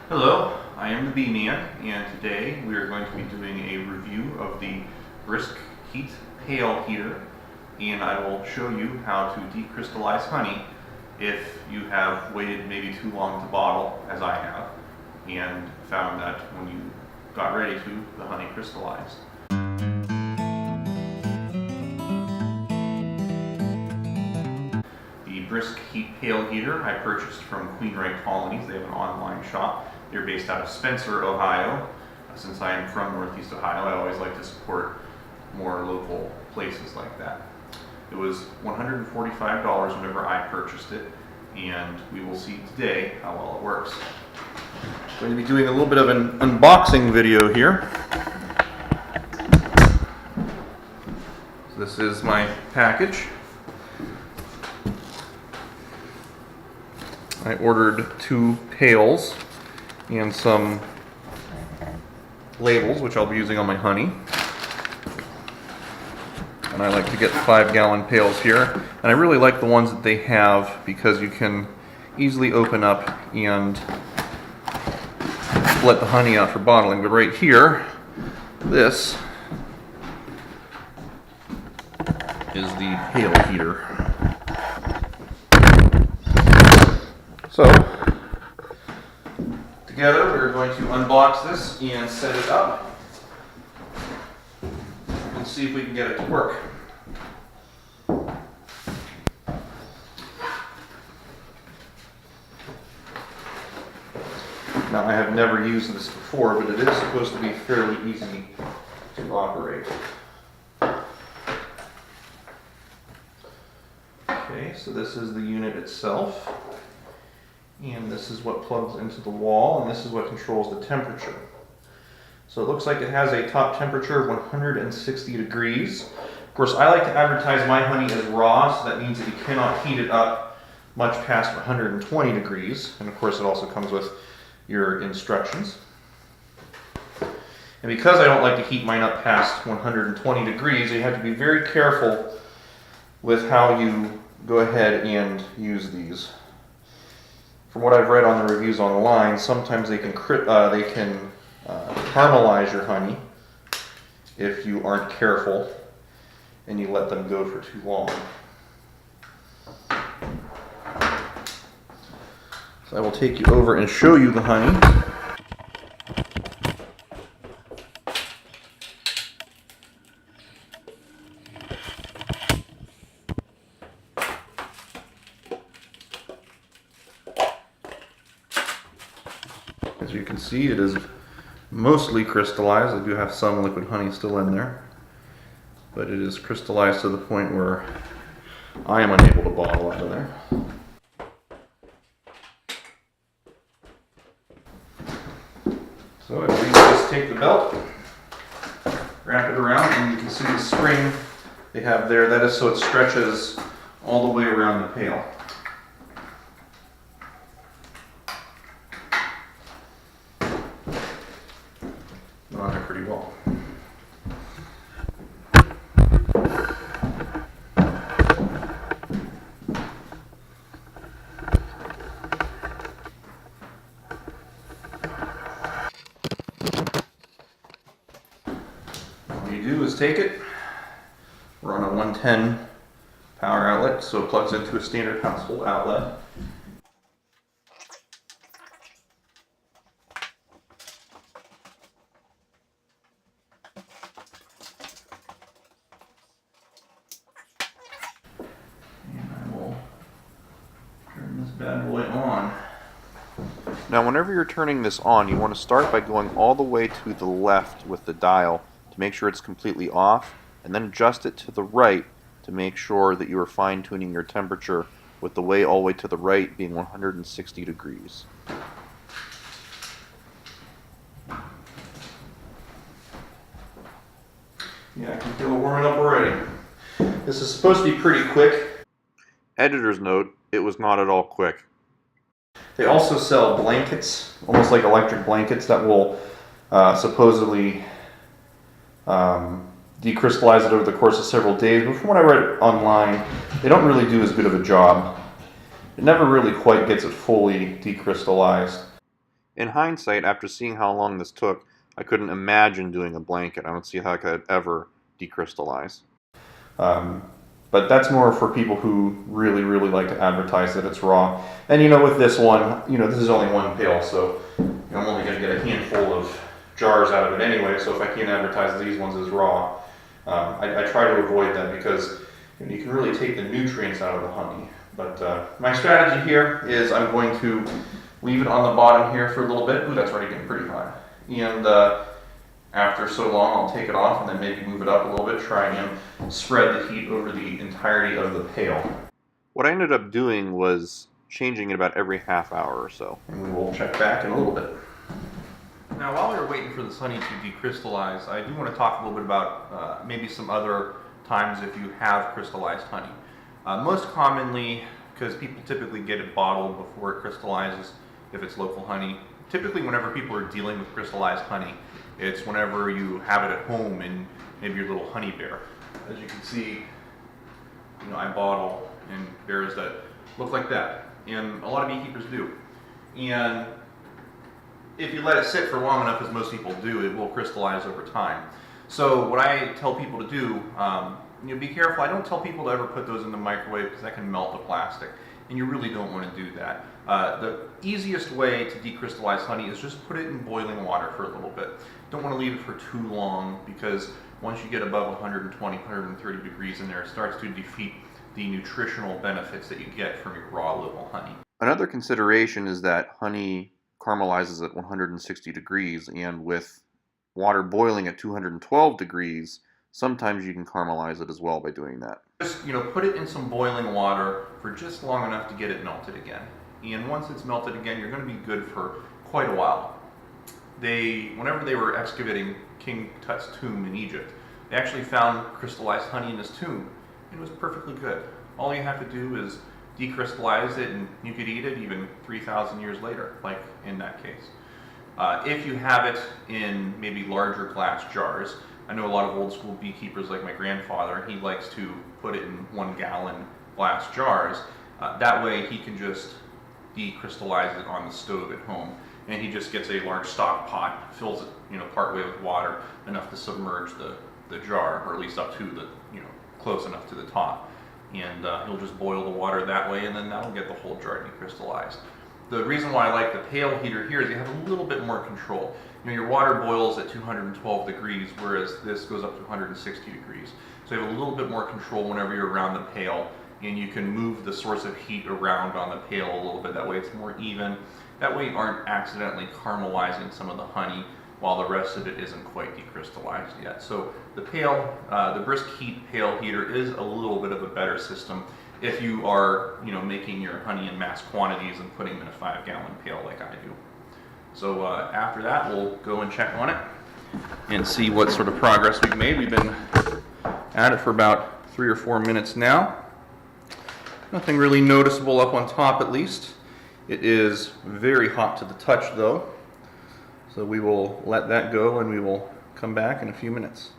Hello, I am the Bee Man, and today we are going to be doing a review of the BriskHeat Pail heater, and I will show you how to decrystallize honey if you have waited maybe too long to bottle, as I have, and found that when you got ready to, the honey crystallized. The BriskHeat Pail heater I purchased from Queen Colonies. They have an online shop. They're based out of Spencer, Ohio. Since I am from Northeast Ohio, I always like to support more local places like that. It was $145 whenever I purchased it, and we will see today how well it works. I'm going to be doing a little bit of an unboxing video here. So this is my package. I ordered 2 pails and some labels, which I'll be using on my honey. And I like to get 5-gallon pails here. And I really like the ones that they have because you can easily open up and let the honey out for bottling. But right here, this is the pail heater. So, together we're going to unbox this and set it up and see if we can get it to work. Now, I have never used this before, but it is supposed to be fairly easy to operate. Okay, so this is the unit itself. And this is what plugs into the wall, and this is what controls the temperature. So it looks like it has a top temperature of 160 degrees. Of course, I like to advertise my honey as raw, so that means that you cannot heat it up much past 120 degrees. And of course, it also comes with your instructions. And because I don't like to heat mine up past 120 degrees, you have to be very careful with how you go ahead and use these. From what I've read on the reviews online, sometimes they can caramelize your honey if you aren't careful and you let them go for too long. So I will take you over and show you the honey. As you can see, it is mostly crystallized. I do have some liquid honey still in there, but it is crystallized to the point where I am unable to bottle out of there. So you just take the belt, wrap it around, and you can see the spring they have there. That is so it stretches all the way around the pail. On there pretty well. All you do is take it. We're on a 110 power outlet, so it plugs into a standard household outlet. Bad boy on. Now, whenever you're turning this on, you want to start by going all the way to the left with the dial to make sure it's completely off, and then adjust it to the right to make sure that you are fine-tuning your temperature with the way all the way to the right being 160 degrees. Yeah, I can feel it warming up already. This is supposed to be pretty quick. Editor's note, it was not at all quick. They also sell blankets, almost like electric blankets, that will supposedly decrystallize it over the course of several days. But from what I read online, they don't really do as good of a job. It never really quite gets it fully decrystallized. In hindsight, after seeing how long this took, I couldn't imagine doing a blanket. I don't see how I could ever decrystallize. But that's more for people who really, really like to advertise that it's raw. And with this one, this is only one pail, so I'm only going to get a handful of jars out of it anyway. So if I can't advertise these ones as raw, I try to avoid that because you can really take the nutrients out of the honey. But my strategy here is I'm going to leave it on the bottom here for a little bit. Ooh, that's already getting pretty hot. And after so long, I'll take it off and then maybe move it up a little bit, try and spread the heat over the entirety of the pail. What I ended up doing was changing it about every half hour or so. And we will check back in a little bit. Now, while we were waiting for this honey to decrystallize, I do want to talk a little bit about maybe some other times if you have crystallized honey. Most commonly, because people typically get it bottled before it crystallizes, if it's local honey. Typically, whenever people are dealing with crystallized honey, it's whenever you have it at home in maybe your little honey bear. As you can see, I bottle in bears that look like that, and a lot of beekeepers do. And if you let it sit for long enough, as most people do, it will crystallize over time. So what I tell people to do, be careful. I don't tell people to ever put those in the microwave because that can melt the plastic, and you really don't want to do that. The easiest way to decrystallize honey is just put it in boiling water for a little bit. Don't want to leave it for too long because once you get above 120, 130 degrees in there, it starts to defeat the nutritional benefits that you get from your raw local honey. Another consideration is that honey caramelizes at 160 degrees, and with water boiling at 212 degrees, sometimes you can caramelize it as well by doing that. Just, put it in some boiling water for just long enough to get it melted again. And once it's melted again, you're going to be good for quite a while. Whenever they were excavating King Tut's tomb in Egypt, they actually found crystallized honey in his tomb. It was perfectly good. All you have to do is decrystallize it, and you could eat it even 3,000 years later, like in that case. If you have it in maybe larger glass jars, I know a lot of old school beekeepers like my grandfather, he likes to put it in 1 gallon glass jars. That way he can just decrystallize it on the stove at home. And he just gets a large stock pot, fills it, partway with water, enough to submerge the jar, or at least up to the, close enough to the top. And he'll just boil the water that way, and then that'll get the whole jar decrystallized. The reason why I like the pail heater here is you have a little bit more control. Your water boils at 212 degrees, whereas this goes up to 160 degrees. So you have a little bit more control whenever you're around the pail, and you can move the source of heat around on the pail a little bit. That way it's more even. That way you aren't accidentally caramelizing some of the honey while the rest of it isn't quite decrystallized yet. So the pail, the BriskHeat Pail heater is a little bit of a better system if you are, making your honey in mass quantities and putting them in a 5-gallon pail like I do. So after that, we'll go and check on it and see what sort of progress we've made. We've been at it for about 3 or 4 minutes now. Nothing really noticeable up on top, at least. It is very hot to the touch, though. So we will let that go, and we will come back in a few minutes.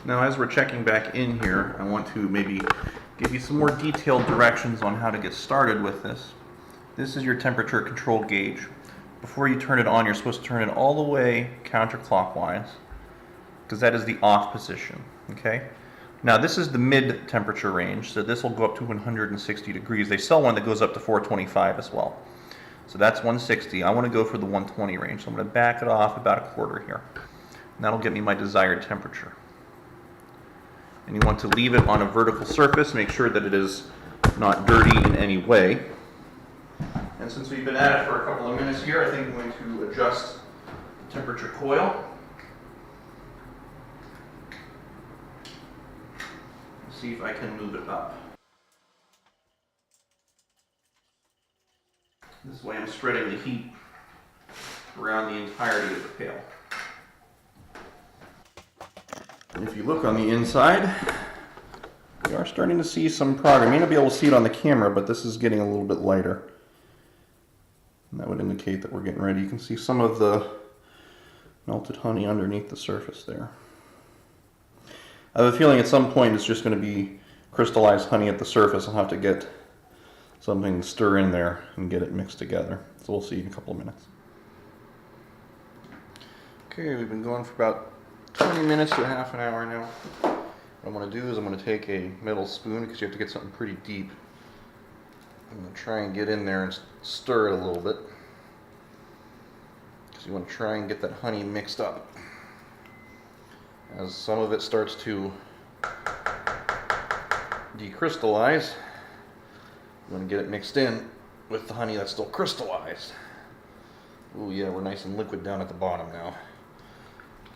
Now, as we're checking back in here, I want to maybe give you some more detailed directions on how to get started with this. This is your temperature control gauge. Before you turn it on, you're supposed to turn it all the way counterclockwise, because that is the off position, okay? Now this is the mid temperature range, so this will go up to 160 degrees. They sell one that goes up to 425 as well. So that's 160. I want to go for the 120 range, so I'm going to back it off about a quarter here. And that'll get me my desired temperature. And you want to leave it on a vertical surface, make sure that it is not dirty in any way. And since we've been at it for a couple of minutes here, I think I'm going to adjust the temperature coil. See if I can move it up. This way I'm spreading the heat around the entirety of the pail. And if you look on the inside, we are starting to see some progress. You may not be able to see it on the camera, but this is getting a little bit lighter. And that would indicate that we're getting ready. You can see some of the melted honey underneath the surface there. I have a feeling at some point it's just going to be crystallized honey at the surface. I'll have to get something to stir in there and get it mixed together. So we'll see in a couple of minutes. Okay, we've been going for about 20 minutes to half an hour now. What I'm going to do is I'm going to take a metal spoon, because you have to get something pretty deep. I'm going to try and get in there and stir it a little bit, because you want to try and get that honey mixed up. As some of it starts to decrystallize, you want to get it mixed in with the honey that's still crystallized. Oh yeah, we're nice and liquid down at the bottom now.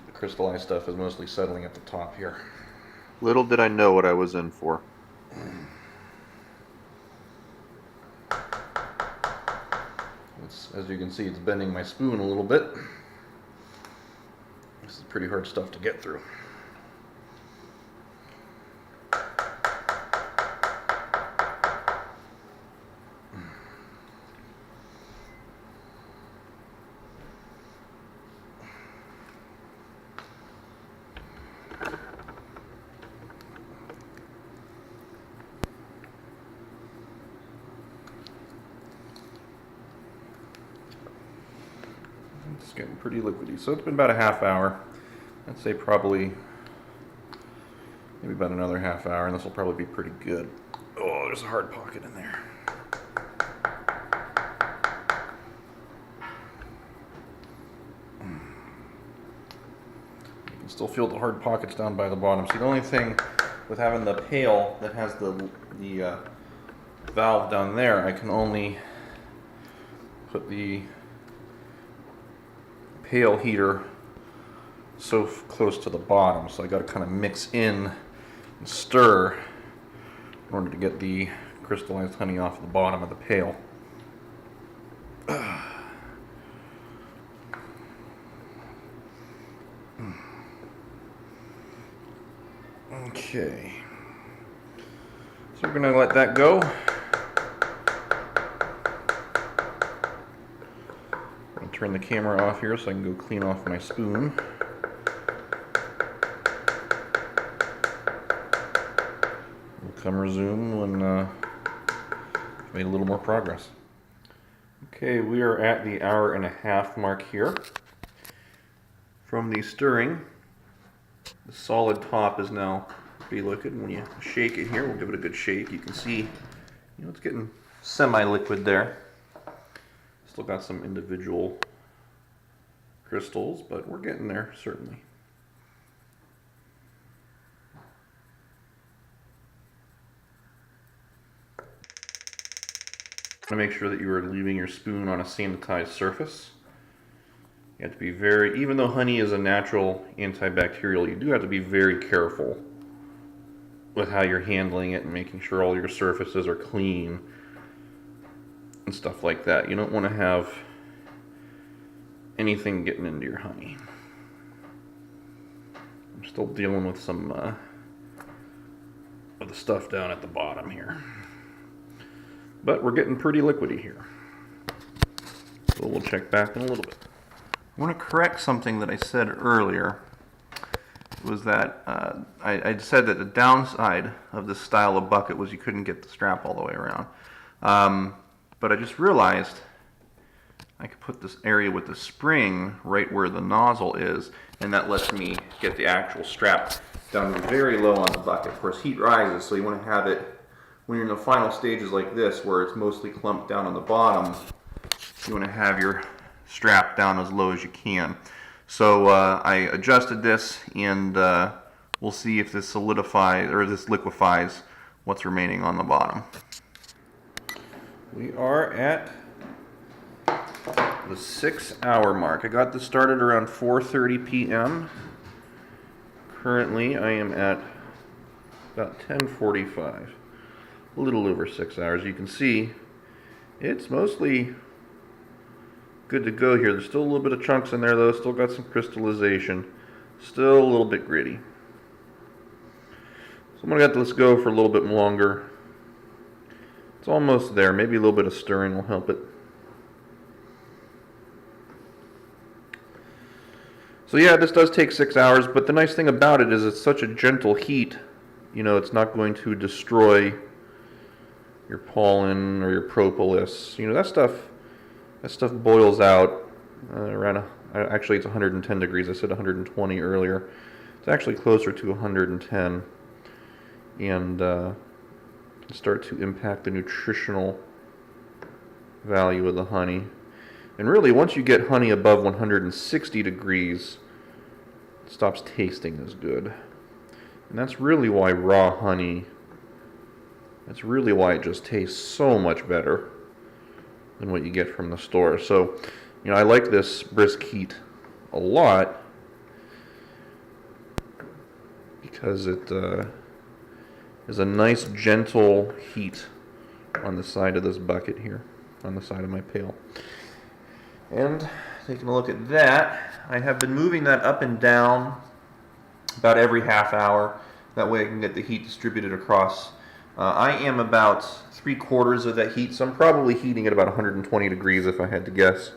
The crystallized stuff is mostly settling at the top here. Little did I know what I was in for. As you can see, it's bending my spoon a little bit. This is pretty hard stuff to get through. It's getting pretty liquidy. So it's been about a half hour. I'd say probably maybe about another half hour, and this will probably be pretty good. Oh, there's a hard pocket in there. You can still feel the hard pockets down by the bottom. See, the only thing with having the pail that has the valve down there, I can only put the pail heater so close to the bottom, so I got to kind of mix in and stir in order to get the crystallized honey off the bottom of the pail. Okay, so we're going to let that go. Turn the camera off here so I can go clean off my spoon. We'll come resume when we've made a little more progress. Okay, we are at the hour-and-a-half mark here. From the stirring, the solid top is now pretty liquid. When you shake it here, we'll give it a good shake. You can see, it's getting semi-liquid there. Still got some individual crystals, but we're getting there, certainly. To make sure that you are leaving your spoon on a sanitized surface. You have to be very, even though honey is a natural antibacterial, you do have to be very careful with how you're handling it and making sure all your surfaces are clean and stuff like that. You don't want to have anything getting into your honey. I'm still dealing with some of the stuff down at the bottom here. But we're getting pretty liquidy here. So we'll check back in a little bit. I want to correct something that I said earlier. It was that I said that the downside of this style of bucket was you couldn't get the strap all the way around. But I just realized I could put this area with the spring right where the nozzle is, and that lets me get the actual strap down very low on the bucket. Of course, heat rises, so you want to have it, when you're in the final stages like this, where it's mostly clumped down on the bottom, you want to have your strap down as low as you can. So I adjusted this, and we'll see if this solidifies, or this liquefies what's remaining on the bottom. We are at the 6-hour mark. I got this started around 4:30 p.m. Currently, I am at about 10:45, a little over 6 hours. You can see it's mostly good to go here. There's still a little bit of chunks in there though, still got some crystallization, still a little bit gritty. So I'm going to let this go for a little bit longer. It's almost there. Maybe a little bit of stirring will help it. So yeah, this does take 6 hours, but the nice thing about it is it's such a gentle heat. It's not going to destroy your pollen or your propolis. That stuff That stuff boils out around, actually it's 110 degrees. I said 120 earlier. It's actually closer to 110, and start to impact the nutritional value of the honey. And really, once you get honey above 160 degrees, it stops tasting as good. And that's really why raw honey, that's really why it just tastes so much better than what you get from the store. So, you know, I like this BriskHeat a lot because it is a nice gentle heat on the side of this bucket here, on the side of my pail. And taking a look at that, I have been moving that up and down about every half hour. That way I can get the heat distributed across. I am about 3/4 of that heat, so I'm probably heating at about 120 degrees if I had to guess.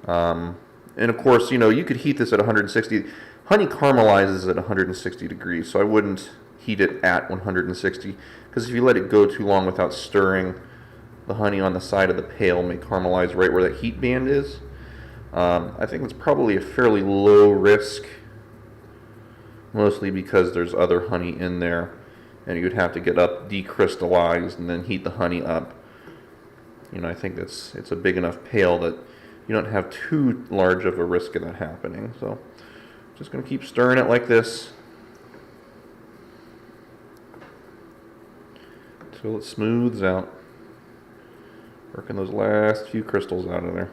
And of course, you know, you could heat this at 160. Honey caramelizes at 160 degrees, so I wouldn't heat it at 160, because if you let it go too long without stirring, the honey on the side of the pail may caramelize right where that heat band is. I think it's probably a fairly low risk, mostly because there's other honey in there, and you'd have to get up decrystallized and then heat the honey up. You know, I think it's a big enough pail that you don't have too large of a risk of that happening. So just going to keep stirring it like this until it smooths out. Working those last few crystals out of there.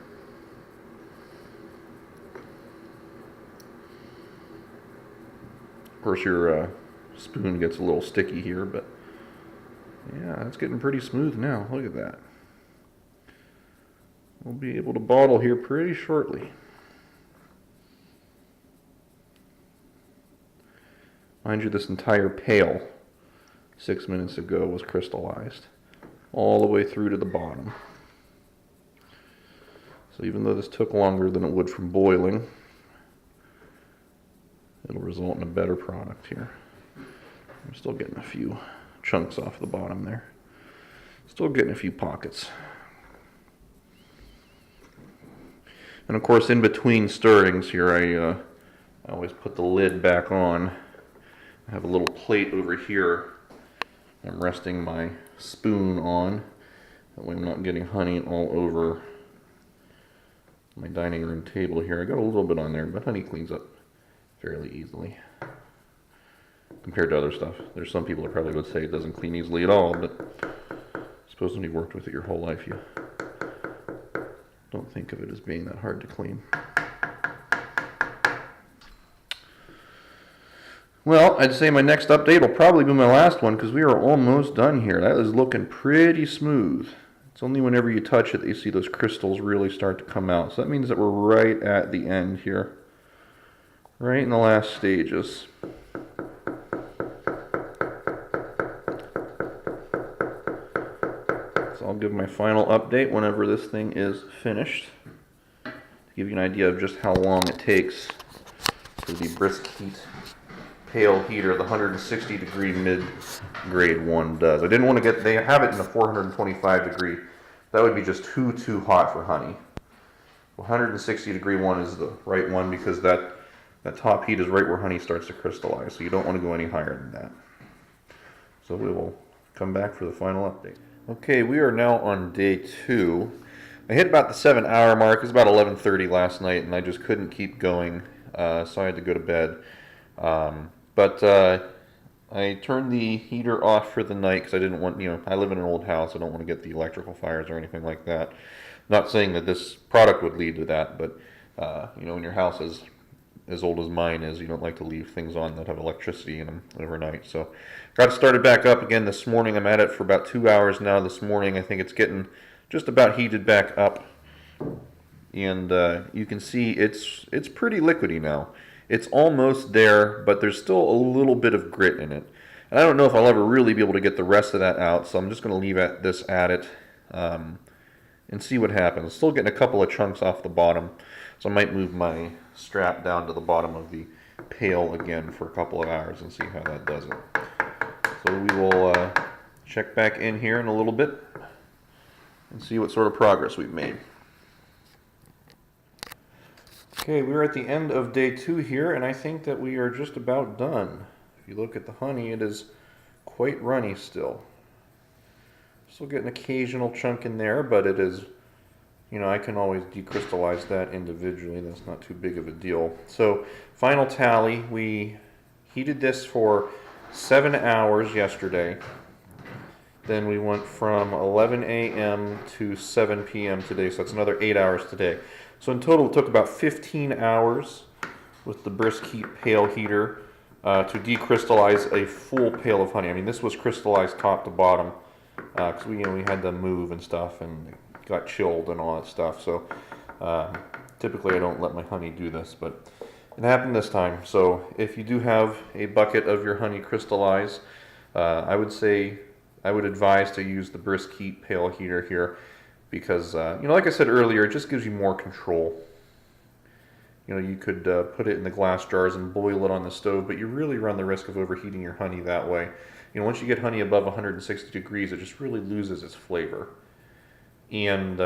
Of course, your spoon gets a little sticky here, but yeah, it's getting pretty smooth now. Look at that. We'll be able to bottle here pretty shortly. Mind you, this entire pail 6 minutes ago was crystallized all the way through to the bottom. So even though this took longer than it would from boiling, it'll result in a better product here. I'm still getting a few chunks off the bottom there. Still getting a few pockets. And of course, in between stirrings here, I always put the lid back on. I have a little plate over here I'm resting my spoon on. That way I'm not getting honey all over my dining room table here. I got a little bit on there, but honey cleans up fairly easily compared to other stuff. There's some people that probably would say it doesn't clean easily at all, but I suppose when you've worked with it your whole life, you don't think of it as being that hard to clean. Well, I'd say my next update will probably be my last one, because we are almost done here. That is looking pretty smooth. It's only whenever you touch it that you see those crystals really start to come out. So that means that we're right at the end here. Right in the last stages. So I'll give my final update whenever this thing is finished, to give you an idea of just how long it takes for the BriskHeat Pail heater. The 160 degree mid-grade one does. I didn't want to get, they have it in the 425 degree. That would be just too hot for honey. 160 degree one is the right one, because that top heat is right where honey starts to crystallize, so you don't want to go any higher than that. So we will come back for the final update. Okay, we are now on day 2. I hit about the 7-hour mark. It was about 11:30 last night, and I just couldn't keep going, so I had to go to bed. But I turned the heater off for the night because I didn't want, I live in an old house. I don't want to get the electrical fires or anything like that. Not saying that this product would lead to that, but when your house is as old as mine is, you don't like to leave things on that have electricity in them overnight. So got it started back up again this morning. I'm at it for about 2 hours now this morning. I think it's getting just about heated back up. And you can see it's pretty liquidy now. It's almost there, but there's still a little bit of grit in it. And I don't know if I'll ever really be able to get the rest of that out, so I'm just going to leave this at it and see what happens. Still getting a couple of chunks off the bottom, so I might move my strap down to the bottom of the pail again for a couple of hours and see how that does it. So we will check back in here in a little bit and see what sort of progress we've made. Okay, we're at the end of day 2 here, and I think that we are just about done. If you look at the honey, it is quite runny still. Still get an occasional chunk in there, but it is, you know, I can always decrystallize that individually. That's not too big of a deal. So, final tally, we heated this for 7 hours yesterday. Then we went from 11 a.m. to 7 p.m. today, so that's another 8 hours today. So in total, it took about 15 hours with the BriskHeat Pail heater to decrystallize a full pail of honey. I mean, this was crystallized top to bottom because we had to move and stuff, and it got chilled and all that stuff. So typically, I don't let my honey do this, but it happened this time. So if you do have a bucket of your honey crystallized, I would advise to use the BriskHeat Pail heater here because, like I said earlier, it just gives you more control. You could put it in the glass jars and boil it on the stove, but you really run the risk of overheating your honey that way. Once you get honey above 160 degrees, it just really loses its flavor. And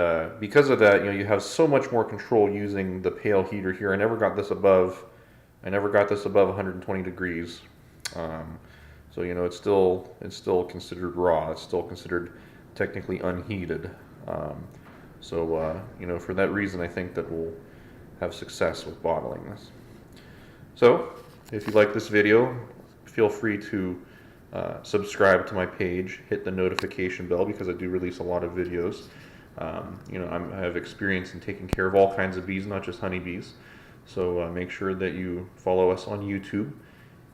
because of that, you have so much more control using the pail heater here. I never got this above 120 degrees. So it's still considered raw. It's still considered technically unheated. For that reason, I think that we'll have success with bottling this. So, if you like this video, feel free to subscribe to my page, hit the notification bell because I do release a lot of videos. I have experience in taking care of all kinds of bees, not just honeybees. So make sure that you follow us on YouTube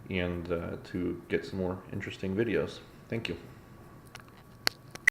and to get some more interesting videos. Thank you.